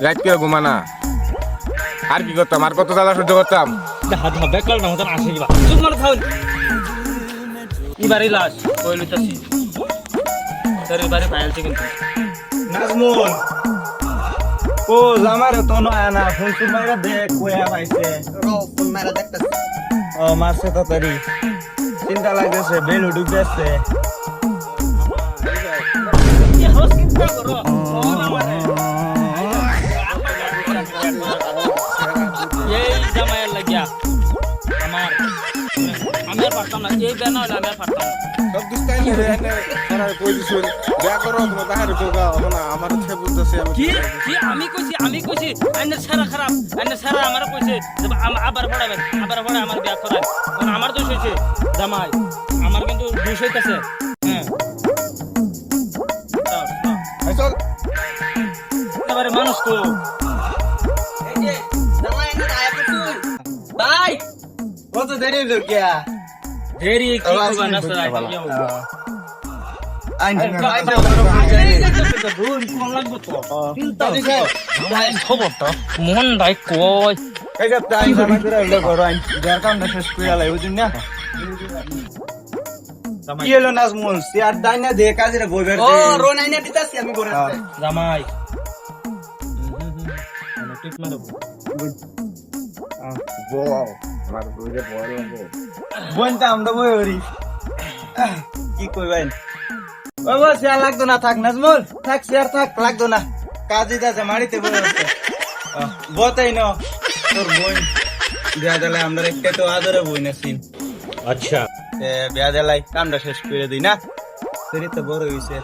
রাত করে ঘুমানা আর কি করতাম আর কত জ্বালা সহ্য করতাম হাত হবে কল না মতন আসে দিবা চুপ মার থাউন ইবারে লাশ কই লইতাছি তোর ইবারে ফাইলছে কিন্তু নাজমুল ও আমার তো নয় না ফোন ফোন মাইরা দেখ কইয়া পাইছে ফোন মারা দেখতেছি ও মারছে তো তারি চিন্তা লাগতেছে বেল ঢুকতেছে কি হোস চিন্তা করো এই জামাইয়ের লাগিয়া আমার আমি আর পারতাম না এই বেনা হইলে আমি আর পারতাম না সব দুস্তাই রে এনে কই দিছুন যা করো তোমার বাহিরে কোগা না আমার ছে বুঝতেছে কি কি আমি কইছি আইনের সারা খারাপ আইনের সারা আমারে কইছে যে আবার পড়াবেন আবার পড়া আমার বিয়া করায় কারণ আমার দোষ হইছে জামাই আমার কিন্তু দোষ হইতাছে হ্যাঁ এই চল এবারে মানুষ তো এই যে জামাই এনে আয়া করছুন ভাই কত দেরি হইলো কিয়া দেরি কি করবা না স্যার আইন মোহন ভাই কই এই যে তাই জানা করে হইলো করো আইন যার কামটা শেষ কইরা লাই বুঝিন না কি হলো নাজমুল সিয়ার দাইনা দে কাজে বইবার ও দে রোন আইনা দিতাছি আমি করে জামাই টিপ মারো বল আমার দুইরে বল লাগবে বইনটা আমরা বই হরি কি কইবেন বাবা সিয়ার লাগতো না থাক নাজমুল থাক সিয়ার থাক লাগতো না কাজে যাচ্ছে মারিতে বই আছে বতাই না তোর বই বিয়া দিলে আমরা একটা তো আদরে বই না সিন আচ্ছা বিয়া দিলাই কামটা শেষ করে দিই না শরীর তো বড় হইছে